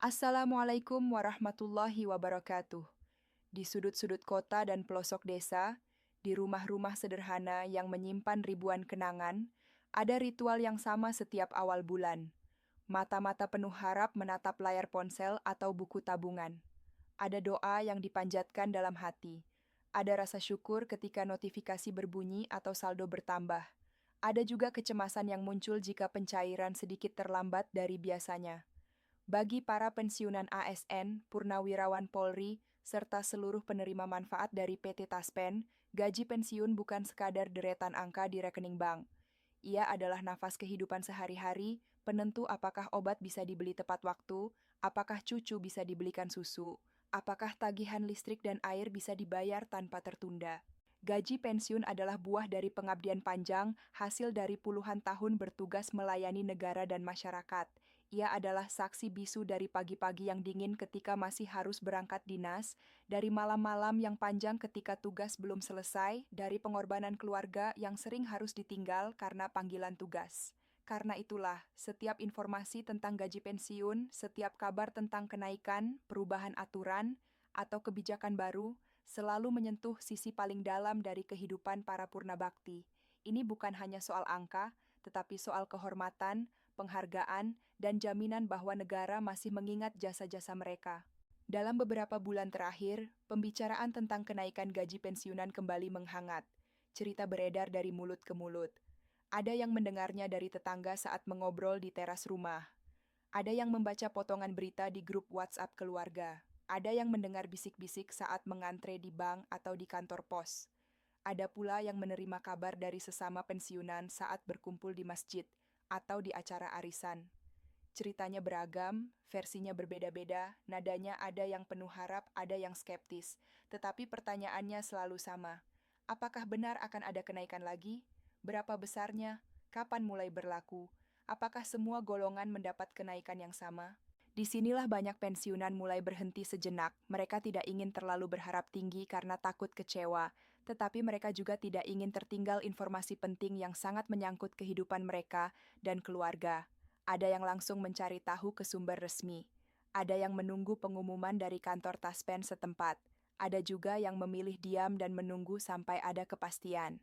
Assalamualaikum warahmatullahi wabarakatuh. Di sudut-sudut kota dan pelosok desa, di rumah-rumah sederhana yang menyimpan ribuan kenangan, ada ritual yang sama setiap awal bulan. Mata-mata penuh harap menatap layar ponsel atau buku tabungan. Ada doa yang dipanjatkan dalam hati. Ada rasa syukur ketika notifikasi berbunyi atau saldo bertambah. Ada juga kecemasan yang muncul jika pencairan sedikit terlambat dari biasanya. Bagi para pensiunan ASN, Purnawirawan Polri, serta seluruh penerima manfaat dari PT Taspen, gaji pensiun bukan sekadar deretan angka di rekening bank. Ia adalah nafas kehidupan sehari-hari, penentu apakah obat bisa dibeli tepat waktu, apakah cucu bisa dibelikan susu, apakah tagihan listrik dan air bisa dibayar tanpa tertunda. Gaji pensiun adalah buah dari pengabdian panjang, hasil dari puluhan tahun bertugas melayani negara dan masyarakat. Ia adalah saksi bisu dari pagi-pagi yang dingin ketika masih harus berangkat dinas, dari malam-malam yang panjang ketika tugas belum selesai, dari pengorbanan keluarga yang sering harus ditinggal karena panggilan tugas. Karena itulah, setiap informasi tentang gaji pensiun, setiap kabar tentang kenaikan, perubahan aturan, atau kebijakan baru, selalu menyentuh sisi paling dalam dari kehidupan para purnabakti. Ini bukan hanya soal angka, tetapi soal kehormatan, penghargaan, dan jaminan bahwa negara masih mengingat jasa-jasa mereka. Dalam beberapa bulan terakhir, pembicaraan tentang kenaikan gaji pensiunan kembali menghangat. Cerita beredar dari mulut ke mulut. Ada yang mendengarnya dari tetangga saat mengobrol di teras rumah. Ada yang membaca potongan berita di grup WhatsApp keluarga. Ada yang mendengar bisik-bisik saat mengantre di bank atau di kantor pos. Ada pula yang menerima kabar dari sesama pensiunan saat berkumpul di masjid atau di acara arisan. Ceritanya beragam, versinya berbeda-beda, nadanya ada yang penuh harap, ada yang skeptis. Tetapi pertanyaannya selalu sama. Apakah benar akan ada kenaikan lagi? Berapa besarnya? Kapan mulai berlaku? Apakah semua golongan mendapat kenaikan yang sama? Disinilah banyak pensiunan mulai berhenti sejenak. Mereka tidak ingin terlalu berharap tinggi karena takut kecewa, tetapi mereka juga tidak ingin tertinggal informasi penting yang sangat menyangkut kehidupan mereka dan keluarga. Ada yang langsung mencari tahu ke sumber resmi. Ada yang menunggu pengumuman dari kantor Taspen setempat. Ada juga yang memilih diam dan menunggu sampai ada kepastian.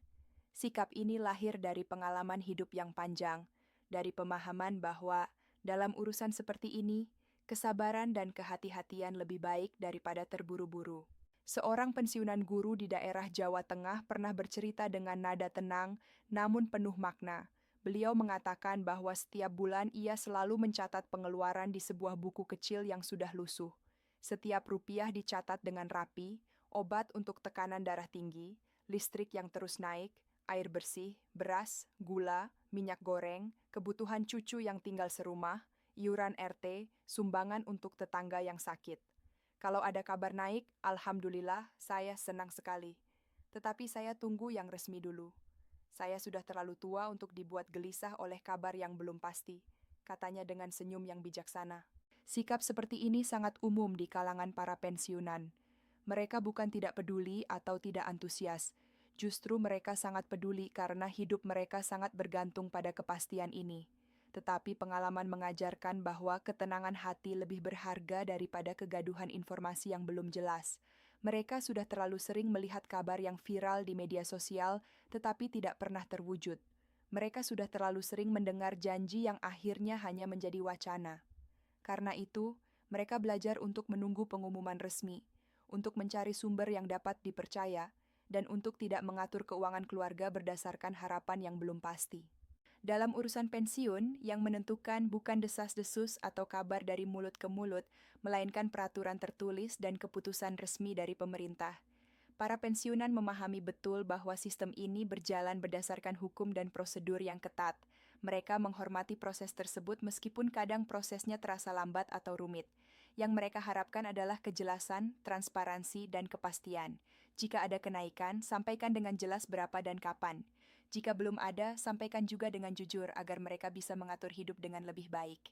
Sikap ini lahir dari pengalaman hidup yang panjang, dari pemahaman bahwa dalam urusan seperti ini, kesabaran dan kehati-hatian lebih baik daripada terburu-buru. Seorang pensiunan guru di daerah Jawa Tengah pernah bercerita dengan nada tenang namun penuh makna. Beliau mengatakan bahwa setiap bulan ia selalu mencatat pengeluaran di sebuah buku kecil yang sudah lusuh. Setiap rupiah dicatat dengan rapi, obat untuk tekanan darah tinggi, listrik yang terus naik, air bersih, beras, gula, minyak goreng, kebutuhan cucu yang tinggal serumah, iuran RT, sumbangan untuk tetangga yang sakit. Kalau ada kabar naik, alhamdulillah, saya senang sekali. Tetapi saya tunggu yang resmi dulu. Saya sudah terlalu tua untuk dibuat gelisah oleh kabar yang belum pasti, katanya dengan senyum yang bijaksana. Sikap seperti ini sangat umum di kalangan para pensiunan. Mereka bukan tidak peduli atau tidak antusias, justru mereka sangat peduli karena hidup mereka sangat bergantung pada kepastian ini. Tetapi pengalaman mengajarkan bahwa ketenangan hati lebih berharga daripada kegaduhan informasi yang belum jelas. Mereka sudah terlalu sering melihat kabar yang viral di media sosial, tetapi tidak pernah terwujud. Mereka sudah terlalu sering mendengar janji yang akhirnya hanya menjadi wacana. Karena itu, mereka belajar untuk menunggu pengumuman resmi, untuk mencari sumber yang dapat dipercaya, dan untuk tidak mengatur keuangan keluarga berdasarkan harapan yang belum pasti. Dalam urusan pensiun, yang menentukan bukan desas-desus atau kabar dari mulut ke mulut, melainkan peraturan tertulis dan keputusan resmi dari pemerintah. Para pensiunan memahami betul bahwa sistem ini berjalan berdasarkan hukum dan prosedur yang ketat. Mereka menghormati proses tersebut meskipun kadang prosesnya terasa lambat atau rumit. Yang mereka harapkan adalah kejelasan, transparansi, dan kepastian. Jika ada kenaikan, sampaikan dengan jelas berapa dan kapan. Jika belum ada, sampaikan juga dengan jujur agar mereka bisa mengatur hidup dengan lebih baik.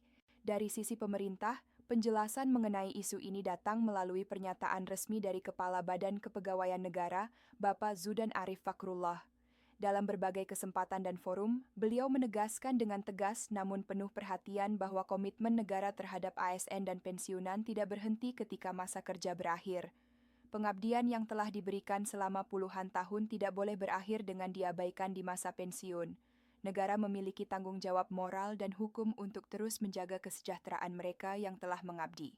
Dari sisi pemerintah, penjelasan mengenai isu ini datang melalui pernyataan resmi dari Kepala Badan Kepegawaian Negara, Bapak Zudan Arif Fakrullah. Dalam berbagai kesempatan dan forum, beliau menegaskan dengan tegas namun penuh perhatian bahwa komitmen negara terhadap ASN dan pensiunan tidak berhenti ketika masa kerja berakhir. Pengabdian yang telah diberikan selama puluhan tahun tidak boleh berakhir dengan diabaikan di masa pensiun. Negara memiliki tanggung jawab moral dan hukum untuk terus menjaga kesejahteraan mereka yang telah mengabdi.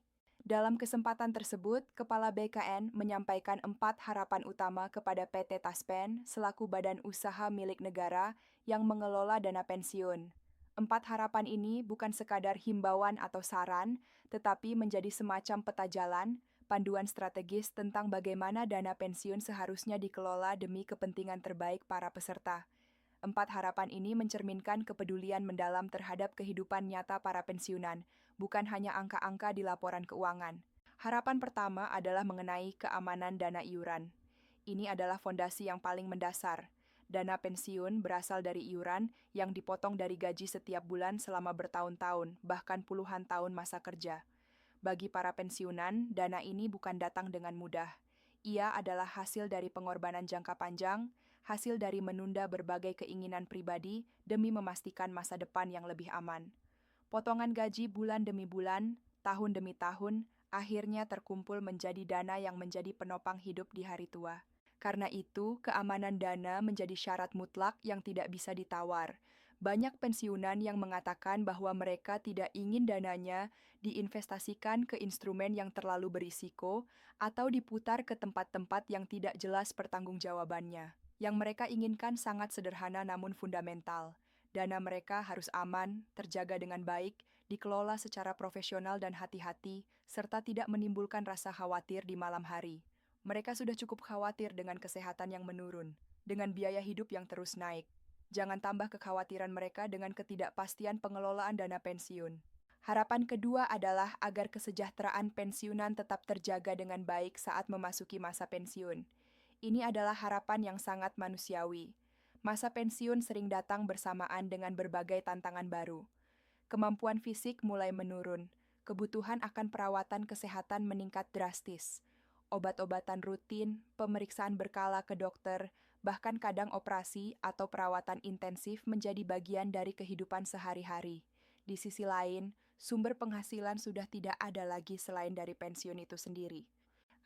Dalam kesempatan tersebut, Kepala BKN menyampaikan 4 harapan utama kepada PT Taspen selaku badan usaha milik negara yang mengelola dana pensiun. 4 harapan ini bukan sekadar himbauan atau saran, tetapi menjadi semacam peta jalan, panduan strategis tentang bagaimana dana pensiun seharusnya dikelola demi kepentingan terbaik para peserta. 4 harapan ini mencerminkan kepedulian mendalam terhadap kehidupan nyata para pensiunan, bukan hanya angka-angka di laporan keuangan. Harapan pertama adalah mengenai keamanan dana iuran. Ini adalah fondasi yang paling mendasar. Dana pensiun berasal dari iuran yang dipotong dari gaji setiap bulan selama bertahun-tahun, bahkan puluhan tahun masa kerja. Bagi para pensiunan, dana ini bukan datang dengan mudah. Ia adalah hasil dari pengorbanan jangka panjang, hasil dari menunda berbagai keinginan pribadi demi memastikan masa depan yang lebih aman. Potongan gaji bulan demi bulan, tahun demi tahun, akhirnya terkumpul menjadi dana yang menjadi penopang hidup di hari tua. Karena itu, keamanan dana menjadi syarat mutlak yang tidak bisa ditawar. Banyak pensiunan yang mengatakan bahwa mereka tidak ingin dananya diinvestasikan ke instrumen yang terlalu berisiko atau diputar ke tempat-tempat yang tidak jelas pertanggungjawabannya. Yang mereka inginkan sangat sederhana namun fundamental. Dana mereka harus aman, terjaga dengan baik, dikelola secara profesional dan hati-hati, serta tidak menimbulkan rasa khawatir di malam hari. Mereka sudah cukup khawatir dengan kesehatan yang menurun, dengan biaya hidup yang terus naik. Jangan tambah kekhawatiran mereka dengan ketidakpastian pengelolaan dana pensiun. Harapan kedua adalah agar kesejahteraan pensiunan tetap terjaga dengan baik saat memasuki masa pensiun. Ini adalah harapan yang sangat manusiawi. Masa pensiun sering datang bersamaan dengan berbagai tantangan baru. Kemampuan fisik mulai menurun, kebutuhan akan perawatan kesehatan meningkat drastis. Obat-obatan rutin, pemeriksaan berkala ke dokter, bahkan kadang operasi atau perawatan intensif menjadi bagian dari kehidupan sehari-hari. Di sisi lain, sumber penghasilan sudah tidak ada lagi selain dari pensiun itu sendiri.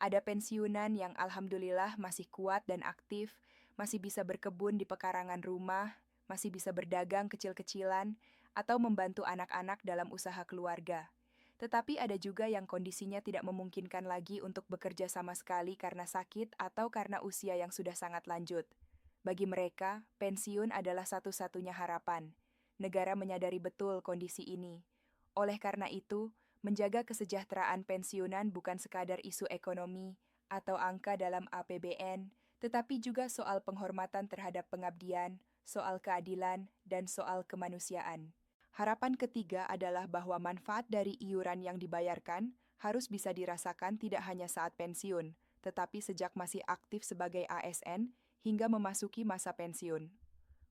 Ada pensiunan yang alhamdulillah masih kuat dan aktif, masih bisa berkebun di pekarangan rumah, masih bisa berdagang kecil-kecilan, atau membantu anak-anak dalam usaha keluarga. Tetapi ada juga yang kondisinya tidak memungkinkan lagi untuk bekerja sama sekali karena sakit atau karena usia yang sudah sangat lanjut. Bagi mereka, pensiun adalah satu-satunya harapan. Negara menyadari betul kondisi ini. Oleh karena itu, menjaga kesejahteraan pensiunan bukan sekadar isu ekonomi atau angka dalam APBN, tetapi juga soal penghormatan terhadap pengabdian, soal keadilan, dan soal kemanusiaan. Harapan ketiga adalah bahwa manfaat dari iuran yang dibayarkan harus bisa dirasakan tidak hanya saat pensiun, tetapi sejak masih aktif sebagai ASN hingga memasuki masa pensiun.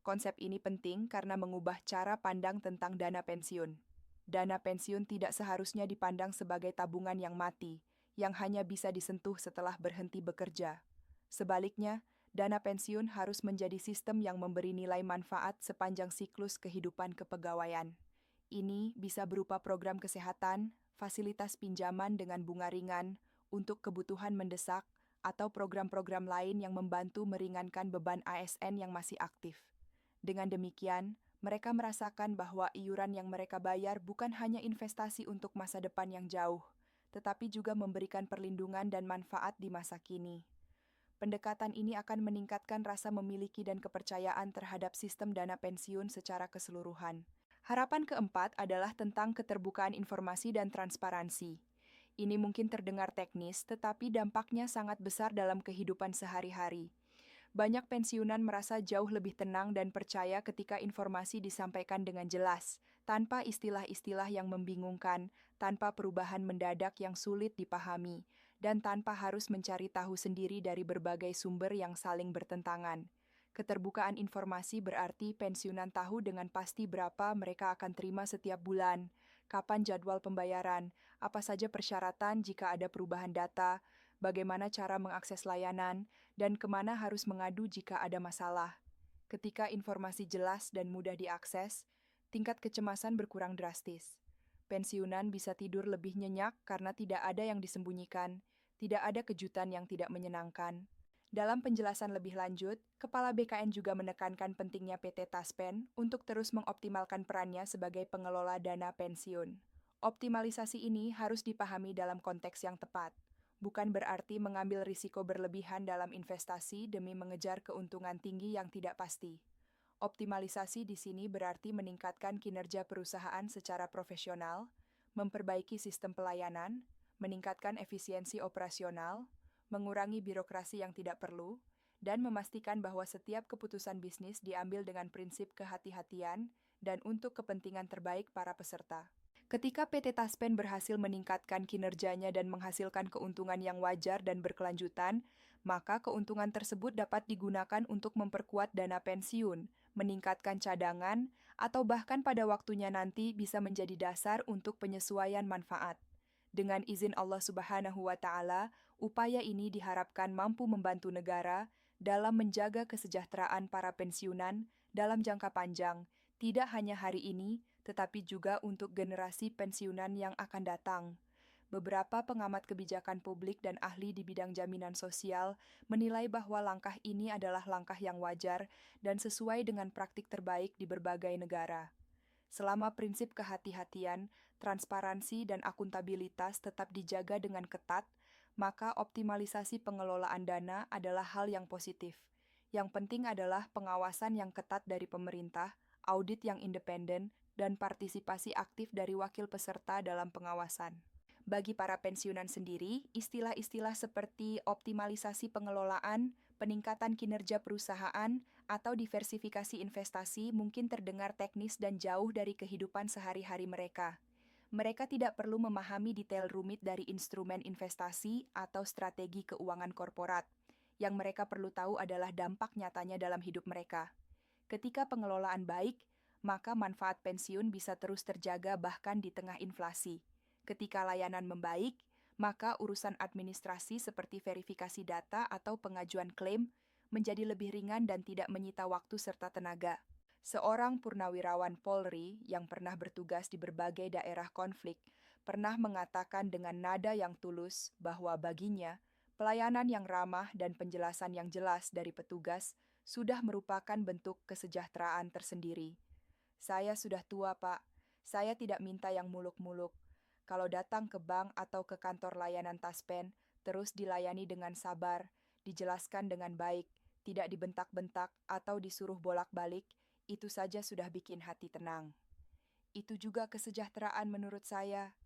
Konsep ini penting karena mengubah cara pandang tentang dana pensiun. Dana pensiun tidak seharusnya dipandang sebagai tabungan yang mati, yang hanya bisa disentuh setelah berhenti bekerja. Sebaliknya, dana pensiun harus menjadi sistem yang memberi nilai manfaat sepanjang siklus kehidupan kepegawaian. Ini bisa berupa program kesehatan, fasilitas pinjaman dengan bunga ringan untuk kebutuhan mendesak, atau program-program lain yang membantu meringankan beban ASN yang masih aktif. Dengan demikian, mereka merasakan bahwa iuran yang mereka bayar bukan hanya investasi untuk masa depan yang jauh, tetapi juga memberikan perlindungan dan manfaat di masa kini. Pendekatan ini akan meningkatkan rasa memiliki dan kepercayaan terhadap sistem dana pensiun secara keseluruhan. Harapan keempat adalah tentang keterbukaan informasi dan transparansi. Ini mungkin terdengar teknis, tetapi dampaknya sangat besar dalam kehidupan sehari-hari. Banyak pensiunan merasa jauh lebih tenang dan percaya ketika informasi disampaikan dengan jelas, tanpa istilah-istilah yang membingungkan, tanpa perubahan mendadak yang sulit dipahami, dan tanpa harus mencari tahu sendiri dari berbagai sumber yang saling bertentangan. Keterbukaan informasi berarti pensiunan tahu dengan pasti berapa mereka akan terima setiap bulan, kapan jadwal pembayaran, apa saja persyaratan jika ada perubahan data, bagaimana cara mengakses layanan, dan kemana harus mengadu jika ada masalah. Ketika informasi jelas dan mudah diakses, tingkat kecemasan berkurang drastis. Pensiunan bisa tidur lebih nyenyak karena tidak ada yang disembunyikan, tidak ada kejutan yang tidak menyenangkan. Dalam penjelasan lebih lanjut, Kepala BKN juga menekankan pentingnya PT Taspen untuk terus mengoptimalkan perannya sebagai pengelola dana pensiun. Optimalisasi ini harus dipahami dalam konteks yang tepat, bukan berarti mengambil risiko berlebihan dalam investasi demi mengejar keuntungan tinggi yang tidak pasti. Optimalisasi di sini berarti meningkatkan kinerja perusahaan secara profesional, memperbaiki sistem pelayanan, meningkatkan efisiensi operasional, mengurangi birokrasi yang tidak perlu, dan memastikan bahwa setiap keputusan bisnis diambil dengan prinsip kehati-hatian dan untuk kepentingan terbaik para peserta. Ketika PT Taspen berhasil meningkatkan kinerjanya dan menghasilkan keuntungan yang wajar dan berkelanjutan, maka keuntungan tersebut dapat digunakan untuk memperkuat dana pensiun, meningkatkan cadangan, atau bahkan pada waktunya nanti bisa menjadi dasar untuk penyesuaian manfaat. Dengan izin Allah Subhanahu wa Ta'ala, upaya ini diharapkan mampu membantu negara dalam menjaga kesejahteraan para pensiunan dalam jangka panjang, tidak hanya hari ini, tetapi juga untuk generasi pensiunan yang akan datang. Beberapa pengamat kebijakan publik dan ahli di bidang jaminan sosial menilai bahwa langkah ini adalah langkah yang wajar dan sesuai dengan praktik terbaik di berbagai negara. Selama prinsip kehati-hatian, transparansi, dan akuntabilitas tetap dijaga dengan ketat, maka optimalisasi pengelolaan dana adalah hal yang positif. Yang penting adalah pengawasan yang ketat dari pemerintah, audit yang independen, dan partisipasi aktif dari wakil peserta dalam pengawasan. Bagi para pensiunan sendiri, istilah-istilah seperti optimalisasi pengelolaan, peningkatan kinerja perusahaan, atau diversifikasi investasi mungkin terdengar teknis dan jauh dari kehidupan sehari-hari mereka. Mereka tidak perlu memahami detail rumit dari instrumen investasi atau strategi keuangan korporat. Yang mereka perlu tahu adalah dampak nyatanya dalam hidup mereka. Ketika pengelolaan baik, maka manfaat pensiun bisa terus terjaga bahkan di tengah inflasi. Ketika layanan membaik, maka urusan administrasi seperti verifikasi data atau pengajuan klaim menjadi lebih ringan dan tidak menyita waktu serta tenaga. Seorang purnawirawan Polri yang pernah bertugas di berbagai daerah konflik pernah mengatakan dengan nada yang tulus bahwa baginya, pelayanan yang ramah dan penjelasan yang jelas dari petugas sudah merupakan bentuk kesejahteraan tersendiri. Saya sudah tua, Pak. Saya tidak minta yang muluk-muluk. Kalau datang ke bank atau ke kantor layanan Taspen, terus dilayani dengan sabar, dijelaskan dengan baik, tidak dibentak-bentak atau disuruh bolak-balik, itu saja sudah bikin hati tenang. Itu juga kesejahteraan menurut saya,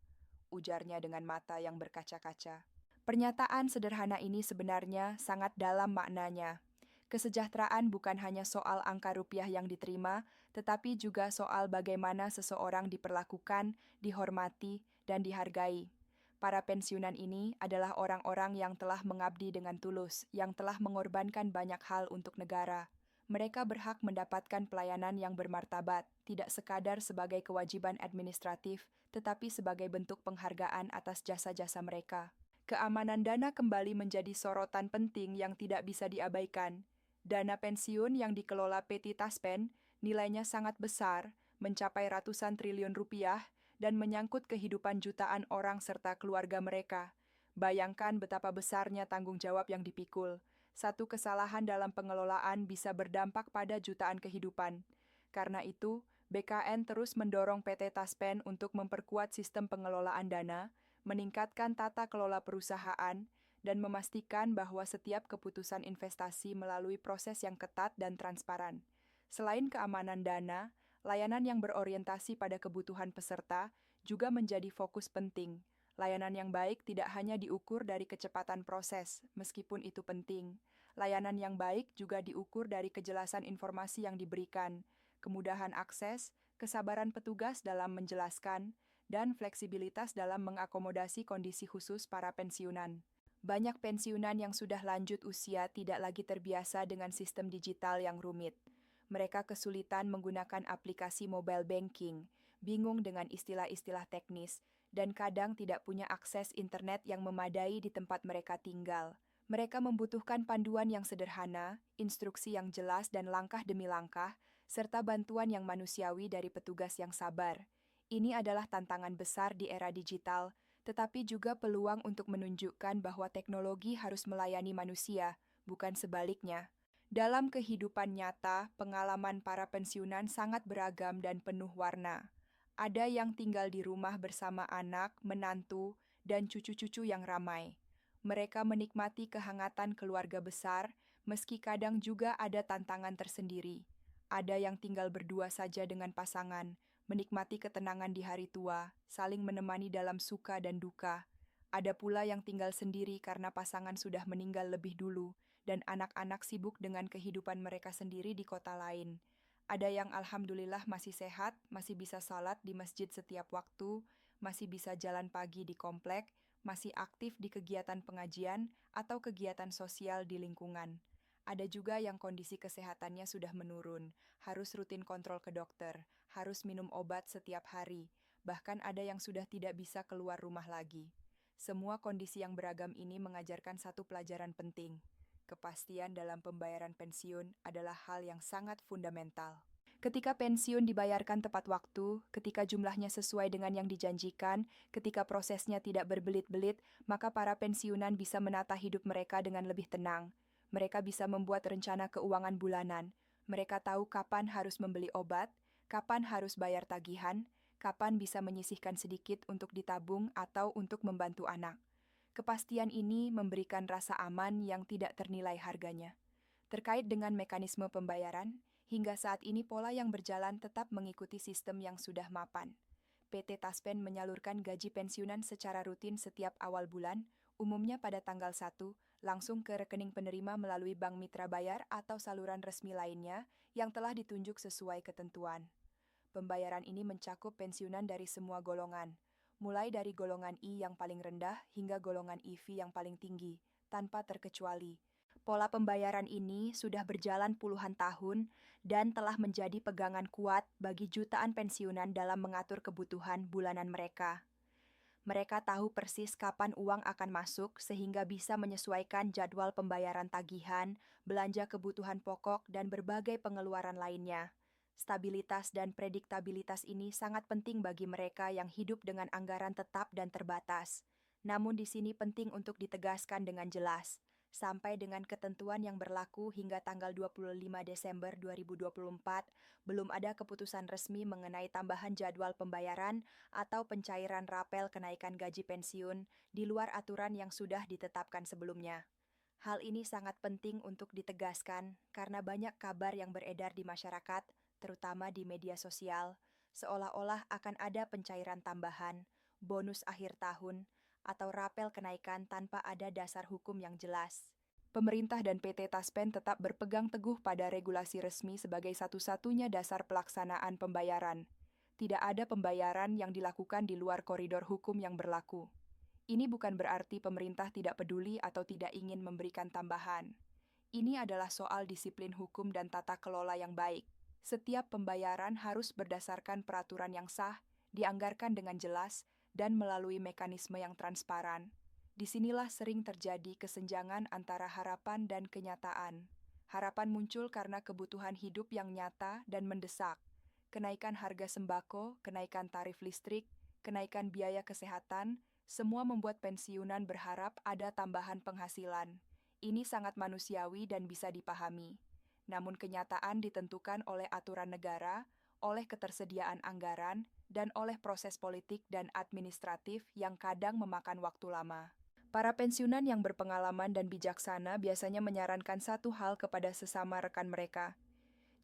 ujarnya dengan mata yang berkaca-kaca. Pernyataan sederhana ini sebenarnya sangat dalam maknanya. Kesejahteraan bukan hanya soal angka rupiah yang diterima, tetapi juga soal bagaimana seseorang diperlakukan, dihormati, dan dihargai. Para pensiunan ini adalah orang-orang yang telah mengabdi dengan tulus, yang telah mengorbankan banyak hal untuk negara. Mereka berhak mendapatkan pelayanan yang bermartabat, tidak sekadar sebagai kewajiban administratif, tetapi sebagai bentuk penghargaan atas jasa-jasa mereka. Keamanan dana kembali menjadi sorotan penting yang tidak bisa diabaikan. Dana pensiun yang dikelola PT Taspen nilainya sangat besar, mencapai ratusan triliun rupiah, dan menyangkut kehidupan jutaan orang serta keluarga mereka. Bayangkan betapa besarnya tanggung jawab yang dipikul. Satu kesalahan dalam pengelolaan bisa berdampak pada jutaan kehidupan. Karena itu, BKN terus mendorong PT Taspen untuk memperkuat sistem pengelolaan dana, meningkatkan tata kelola perusahaan, dan memastikan bahwa setiap keputusan investasi melalui proses yang ketat dan transparan. Selain keamanan dana, layanan yang berorientasi pada kebutuhan peserta juga menjadi fokus penting. Layanan yang baik tidak hanya diukur dari kecepatan proses, meskipun itu penting. Layanan yang baik juga diukur dari kejelasan informasi yang diberikan, kemudahan akses, kesabaran petugas dalam menjelaskan, dan fleksibilitas dalam mengakomodasi kondisi khusus para pensiunan. Banyak pensiunan yang sudah lanjut usia tidak lagi terbiasa dengan sistem digital yang rumit. Mereka kesulitan menggunakan aplikasi mobile banking, bingung dengan istilah-istilah teknis, dan kadang tidak punya akses internet yang memadai di tempat mereka tinggal. Mereka membutuhkan panduan yang sederhana, instruksi yang jelas dan langkah demi langkah, serta bantuan yang manusiawi dari petugas yang sabar. Ini adalah tantangan besar di era digital, tetapi juga peluang untuk menunjukkan bahwa teknologi harus melayani manusia, bukan sebaliknya. Dalam kehidupan nyata, pengalaman para pensiunan sangat beragam dan penuh warna. Ada yang tinggal di rumah bersama anak, menantu, dan cucu-cucu yang ramai. Mereka menikmati kehangatan keluarga besar, meski kadang juga ada tantangan tersendiri. Ada yang tinggal berdua saja dengan pasangan, menikmati ketenangan di hari tua, saling menemani dalam suka dan duka. Ada pula yang tinggal sendiri karena pasangan sudah meninggal lebih dulu, dan anak-anak sibuk dengan kehidupan mereka sendiri di kota lain. Ada yang alhamdulillah masih sehat, masih bisa salat di masjid setiap waktu, masih bisa jalan pagi di komplek, masih aktif di kegiatan pengajian atau kegiatan sosial di lingkungan. Ada juga yang kondisi kesehatannya sudah menurun, harus rutin kontrol ke dokter, harus minum obat setiap hari, bahkan ada yang sudah tidak bisa keluar rumah lagi. Semua kondisi yang beragam ini mengajarkan satu pelajaran penting. Kepastian dalam pembayaran pensiun adalah hal yang sangat fundamental. Ketika pensiun dibayarkan tepat waktu, ketika jumlahnya sesuai dengan yang dijanjikan, ketika prosesnya tidak berbelit-belit, maka para pensiunan bisa menata hidup mereka dengan lebih tenang. Mereka bisa membuat rencana keuangan bulanan. Mereka tahu kapan harus membeli obat, kapan harus bayar tagihan, kapan bisa menyisihkan sedikit untuk ditabung atau untuk membantu anak. Kepastian ini memberikan rasa aman yang tidak ternilai harganya. Terkait dengan mekanisme pembayaran, hingga saat ini pola yang berjalan tetap mengikuti sistem yang sudah mapan. PT Taspen menyalurkan gaji pensiunan secara rutin setiap awal bulan, umumnya pada tanggal 1, langsung ke rekening penerima melalui Bank Mitra Bayar atau saluran resmi lainnya yang telah ditunjuk sesuai ketentuan. Pembayaran ini mencakup pensiunan dari semua golongan, mulai dari golongan I yang paling rendah hingga golongan IV yang paling tinggi, tanpa terkecuali. Pola pembayaran ini sudah berjalan puluhan tahun dan telah menjadi pegangan kuat bagi jutaan pensiunan dalam mengatur kebutuhan bulanan mereka. Mereka tahu persis kapan uang akan masuk sehingga bisa menyesuaikan jadwal pembayaran tagihan, belanja kebutuhan pokok, dan berbagai pengeluaran lainnya. Stabilitas dan prediktabilitas ini sangat penting bagi mereka yang hidup dengan anggaran tetap dan terbatas. Namun di sini penting untuk ditegaskan dengan jelas, sampai dengan ketentuan yang berlaku hingga tanggal 25 Desember 2024, belum ada keputusan resmi mengenai tambahan jadwal pembayaran atau pencairan rapel kenaikan gaji pensiun di luar aturan yang sudah ditetapkan sebelumnya. Hal ini sangat penting untuk ditegaskan karena banyak kabar yang beredar di masyarakat, terutama di media sosial, seolah-olah akan ada pencairan tambahan, bonus akhir tahun, atau rapel kenaikan tanpa ada dasar hukum yang jelas. Pemerintah dan PT Taspen tetap berpegang teguh pada regulasi resmi sebagai satu-satunya dasar pelaksanaan pembayaran. Tidak ada pembayaran yang dilakukan di luar koridor hukum yang berlaku. Ini bukan berarti pemerintah tidak peduli atau tidak ingin memberikan tambahan. Ini adalah soal disiplin hukum dan tata kelola yang baik. Setiap pembayaran harus berdasarkan peraturan yang sah, dianggarkan dengan jelas, dan melalui mekanisme yang transparan. Disinilah sering terjadi kesenjangan antara harapan dan kenyataan. Harapan muncul karena kebutuhan hidup yang nyata dan mendesak. Kenaikan harga sembako, kenaikan tarif listrik, kenaikan biaya kesehatan, semua membuat pensiunan berharap ada tambahan penghasilan. Ini sangat manusiawi dan bisa dipahami. Namun kenyataan ditentukan oleh aturan negara, oleh ketersediaan anggaran, dan oleh proses politik dan administratif yang kadang memakan waktu lama. Para pensiunan yang berpengalaman dan bijaksana biasanya menyarankan satu hal kepada sesama rekan mereka.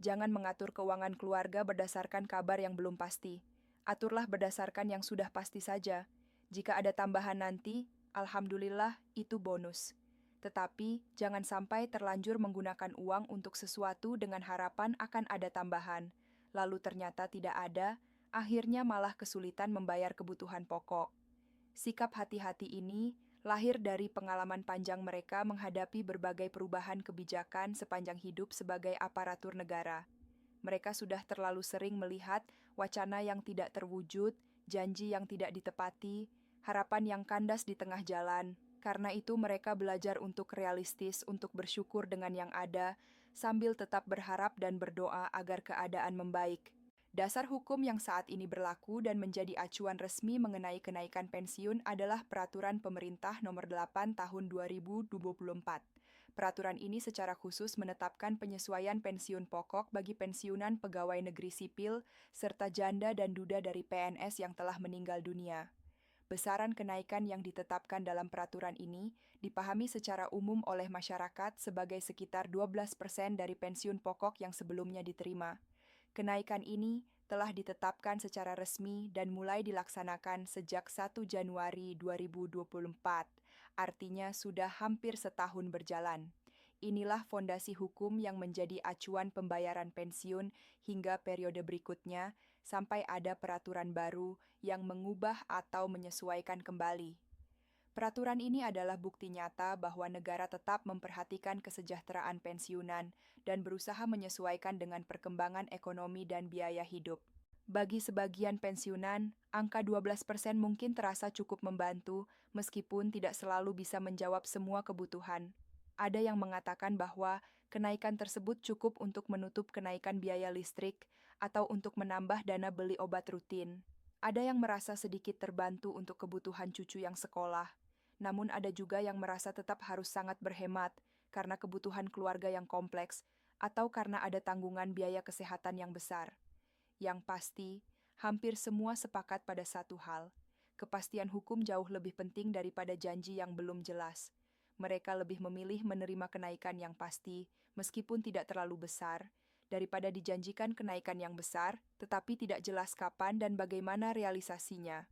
Jangan mengatur keuangan keluarga berdasarkan kabar yang belum pasti. Aturlah berdasarkan yang sudah pasti saja. Jika ada tambahan nanti, alhamdulillah itu bonus. Tetapi jangan sampai terlanjur menggunakan uang untuk sesuatu dengan harapan akan ada tambahan. Lalu ternyata tidak ada, akhirnya malah kesulitan membayar kebutuhan pokok. Sikap hati-hati ini lahir dari pengalaman panjang mereka menghadapi berbagai perubahan kebijakan sepanjang hidup sebagai aparatur negara. Mereka sudah terlalu sering melihat wacana yang tidak terwujud, janji yang tidak ditepati, harapan yang kandas di tengah jalan. Karena itu mereka belajar untuk realistis, untuk bersyukur dengan yang ada, sambil tetap berharap dan berdoa agar keadaan membaik. Dasar hukum yang saat ini berlaku dan menjadi acuan resmi mengenai kenaikan pensiun adalah Peraturan Pemerintah Nomor 8 Tahun 2024. Peraturan ini secara khusus menetapkan penyesuaian pensiun pokok bagi pensiunan pegawai negeri sipil serta janda dan duda dari PNS yang telah meninggal dunia. Besaran kenaikan yang ditetapkan dalam peraturan ini dipahami secara umum oleh masyarakat sebagai sekitar 12% dari pensiun pokok yang sebelumnya diterima. Kenaikan ini telah ditetapkan secara resmi dan mulai dilaksanakan sejak 1 Januari 2024, artinya sudah hampir setahun berjalan. Inilah fondasi hukum yang menjadi acuan pembayaran pensiun hingga periode berikutnya sampai ada peraturan baru yang mengubah atau menyesuaikan kembali. Peraturan ini adalah bukti nyata bahwa negara tetap memperhatikan kesejahteraan pensiunan dan berusaha menyesuaikan dengan perkembangan ekonomi dan biaya hidup. Bagi sebagian pensiunan, angka 12% mungkin terasa cukup membantu meskipun tidak selalu bisa menjawab semua kebutuhan. Ada yang mengatakan bahwa kenaikan tersebut cukup untuk menutup kenaikan biaya listrik atau untuk menambah dana beli obat rutin. Ada yang merasa sedikit terbantu untuk kebutuhan cucu yang sekolah. Namun ada juga yang merasa tetap harus sangat berhemat karena kebutuhan keluarga yang kompleks atau karena ada tanggungan biaya kesehatan yang besar. Yang pasti, hampir semua sepakat pada satu hal. Kepastian hukum jauh lebih penting daripada janji yang belum jelas. Mereka lebih memilih menerima kenaikan yang pasti, meskipun tidak terlalu besar, daripada dijanjikan kenaikan yang besar, tetapi tidak jelas kapan dan bagaimana realisasinya.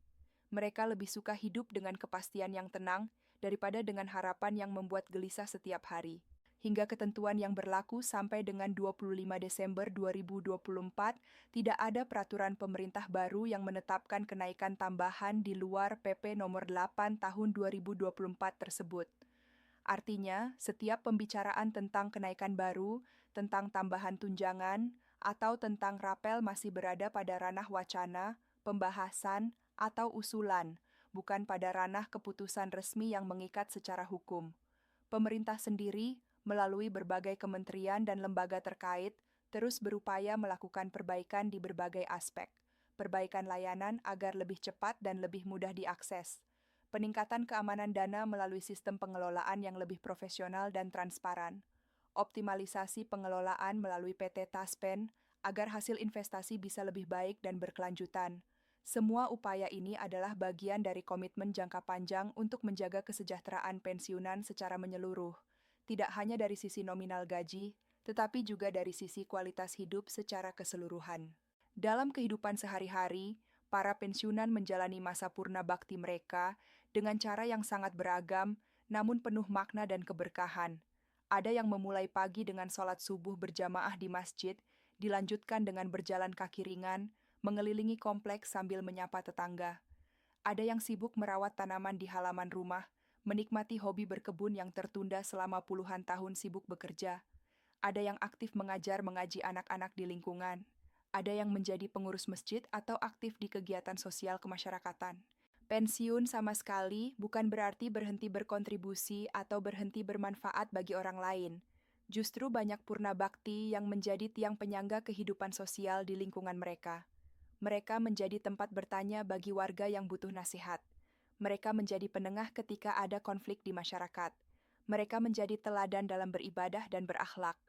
Mereka lebih suka hidup dengan kepastian yang tenang daripada dengan harapan yang membuat gelisah setiap hari. Hingga ketentuan yang berlaku sampai dengan 25 Desember 2024, tidak ada peraturan pemerintah baru yang menetapkan kenaikan tambahan di luar PP Nomor 8 Tahun 2024 tersebut. Artinya, setiap pembicaraan tentang kenaikan baru, tentang tambahan tunjangan, atau tentang rapel masih berada pada ranah wacana, pembahasan, atau usulan, bukan pada ranah keputusan resmi yang mengikat secara hukum. Pemerintah sendiri, melalui berbagai kementerian dan lembaga terkait, terus berupaya melakukan perbaikan di berbagai aspek. Perbaikan layanan agar lebih cepat dan lebih mudah diakses. Peningkatan keamanan dana melalui sistem pengelolaan yang lebih profesional dan transparan. Optimalisasi pengelolaan melalui PT Taspen agar hasil investasi bisa lebih baik dan berkelanjutan. Semua upaya ini adalah bagian dari komitmen jangka panjang untuk menjaga kesejahteraan pensiunan secara menyeluruh, tidak hanya dari sisi nominal gaji, tetapi juga dari sisi kualitas hidup secara keseluruhan. Dalam kehidupan sehari-hari, para pensiunan menjalani masa purna bakti mereka dengan cara yang sangat beragam, namun penuh makna dan keberkahan. Ada yang memulai pagi dengan sholat subuh berjamaah di masjid, dilanjutkan dengan berjalan kaki ringan, mengelilingi kompleks sambil menyapa tetangga. Ada yang sibuk merawat tanaman di halaman rumah, menikmati hobi berkebun yang tertunda selama puluhan tahun sibuk bekerja. Ada yang aktif mengajar mengaji anak-anak di lingkungan. Ada yang menjadi pengurus masjid atau aktif di kegiatan sosial kemasyarakatan. Pensiun sama sekali bukan berarti berhenti berkontribusi atau berhenti bermanfaat bagi orang lain. Justru banyak purna bakti yang menjadi tiang penyangga kehidupan sosial di lingkungan mereka. Mereka menjadi tempat bertanya bagi warga yang butuh nasihat. Mereka menjadi penengah ketika ada konflik di masyarakat. Mereka menjadi teladan dalam beribadah dan berakhlak.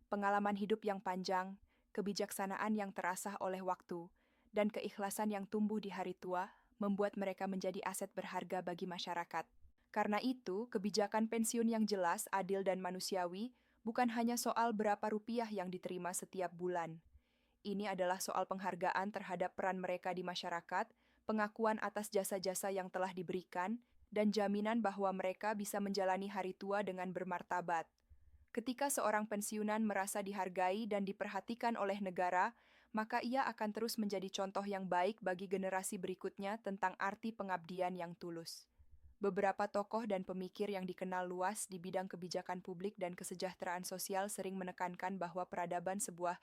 Pengalaman hidup yang panjang, kebijaksanaan yang terasah oleh waktu, dan keikhlasan yang tumbuh di hari tua membuat mereka menjadi aset berharga bagi masyarakat. Karena itu, kebijakan pensiun yang jelas, adil, dan manusiawi bukan hanya soal berapa rupiah yang diterima setiap bulan. Ini adalah soal penghargaan terhadap peran mereka di masyarakat, pengakuan atas jasa-jasa yang telah diberikan, dan jaminan bahwa mereka bisa menjalani hari tua dengan bermartabat. Ketika seorang pensiunan merasa dihargai dan diperhatikan oleh negara, maka ia akan terus menjadi contoh yang baik bagi generasi berikutnya tentang arti pengabdian yang tulus. Beberapa tokoh dan pemikir yang dikenal luas di bidang kebijakan publik dan kesejahteraan sosial sering menekankan bahwa peradaban sebuah